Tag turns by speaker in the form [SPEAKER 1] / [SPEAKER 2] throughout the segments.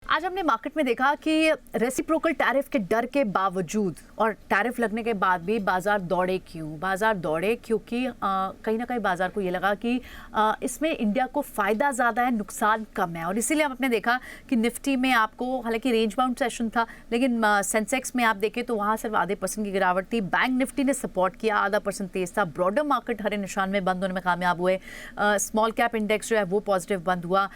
[SPEAKER 1] आज हमने मार्केट में देखा कि रेसिप्रोकल टैरिफ के डर के बावजूद और टैरिफ लगने के बाद भी बाजार दौड़े क्यों? बाजार दौड़े क्योंकि कहीं ना कहीं बाजार को ये लगा कि इसमें इंडिया को फ़ायदा ज़्यादा है, नुकसान कम है। और इसीलिए हमने देखा कि निफ्टी में आपको हालांकि रेंज बाउंड सेशन था, लेकिन सेंसेक्स में आप देखें तो वहाँ सिर्फ आधे % की गिरावट थी। बैंक निफ्टी ने सपोर्ट किया, आधा % तेज था। ब्रॉडर मार्केट हरे निशान में बंद होने में कामयाब हुए। स्मॉल कैप इंडेक्स जो है वो पॉजिटिव बंद हुआ।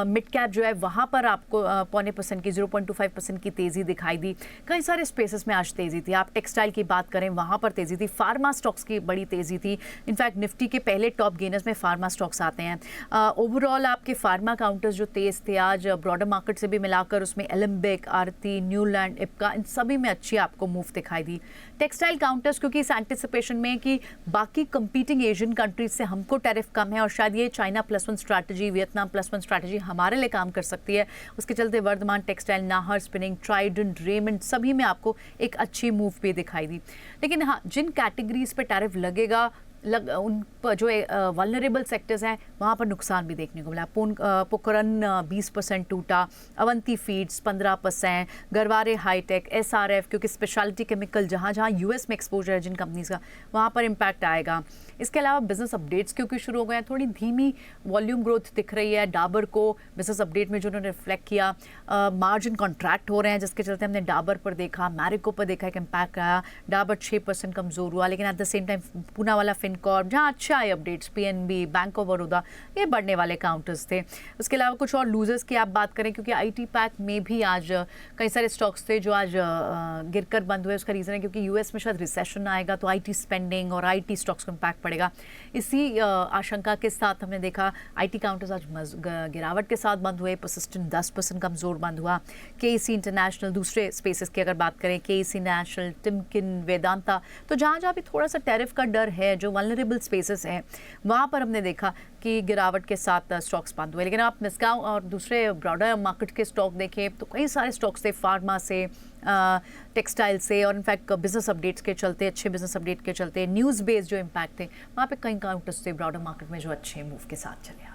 [SPEAKER 1] मिड कैप जो है वहाँ पर आपको 0.25% की 0.25% की तेजी दिखाई दी। कई सारे स्पेसेस में आज तेजी थी। आप टेक्सटाइल की बात करें वहाँ पर तेजी थी। फार्मा स्टॉक्स की बड़ी तेजी थी। इनफैक्ट निफ्टी के पहले टॉप गेनर्स में फार्मा स्टॉक्स आते हैं। ओवरऑल आपके फार्मा काउंटर्स जो तेज थे आज ब्रॉडर मार्केट से भी मिलाकर, उसमें एलम्बिक, आरती, न्यूलैंड, इप्का, इन सभी में अच्छी आपको मूव दिखाई दी। टेक्सटाइल काउंटर्स क्योंकि इस एंटिसिपेशन में कि बाकी कंपीटिंग एशियन कंट्रीज से हमको टैरिफ कम है और शायद ये चाइना +1 स्ट्रैटेजी, वियतनाम +1 स्ट्रैटेजी हमारे लिए काम कर सकती है, उसके चलते Vardhman textile, Nahar spinning, Trident, Raymond सभी में आपको एक अच्छी मूव भी दिखाई दी। लेकिन हाँ, जिन कैटेगरीज पे टैरिफ लगेगा उन पर जो वल्नरेबल सेक्टर्स हैं वहाँ पर नुकसान भी देखने को मिला। पोखरन 20% टूटा, Avanti feeds 15%, Garware hitech, SRF क्योंकि स्पेशलिटी केमिकल जहाँ जहाँ US में एक्सपोजर है जिन कंपनीज का, वहाँ पर इम्पैक्ट आएगा। इसके अलावा बिजनेस अपडेट्स क्योंकि शुरू हो गए हैं, थोड़ी धीमी वॉल्यूम ग्रोथ दिख रही है। डाबर को बिजनेस अपडेट में जो उन्होंने रिफ्लेक्ट किया, मार्जिन कॉन्ट्रैक्ट हो रहे हैं जिसके चलते हमने डाबर पर देखा, मैरिको पर देखा एक इम्पैक्ट आया। डाबर 6% कमजोर हुआ, लेकिन at the same time Poona वाला फिनकॉर्प जहाँ अच्छा है updates, PNB, bank of Baroda, ये बढ़ने वाले काउंटर्स थे। उसके अलावा कुछ और लूजर्स की आप बात करें क्योंकि IT पैक में भी आज कई सारे स्टॉक्स थे जो आज गिरकर बंद हुए। उसका रीज़न है क्योंकि US में शायद रिसेशन आएगा तो IT स्पेंडिंग और IT स्टॉक्स को इम्पैक्ट पड़ेगा। इसी आशंका के साथ हमने देखा IT काउंटर्स आज गिरावट के साथ बंद हुए। परसिस्टेंट 10% कमजोर बंद हुआ। KC इंटरनेशनल, दूसरे स्पेसेस की अगर बात करें, KC नेशनल, टिमकिन, वेदांता, तो जहाँ जहाँ भी थोड़ा सा टैरिफ का डर है, जो वल्नरेबल स्पेसेस हैं, वहाँ पर हमने देखा कि गिरावट के साथ स्टॉक्स बंद हुए। लेकिन आप मिसगांव और दूसरे ब्रॉडर मार्केट के स्टॉक देखें तो कई सारे स्टॉक्स थे, फार्मा से, टेक्सटाइल से, और इनफैक्ट बिजनेस अपडेट्स के चलते, अच्छे बिजनेस अपडेट के चलते, न्यूज़ बेस्ड जो इम्पैक्ट थे, वहाँ पे कई काउंटर्स थे ब्रॉडर मार्केट में जो अच्छे मूव के साथ चले।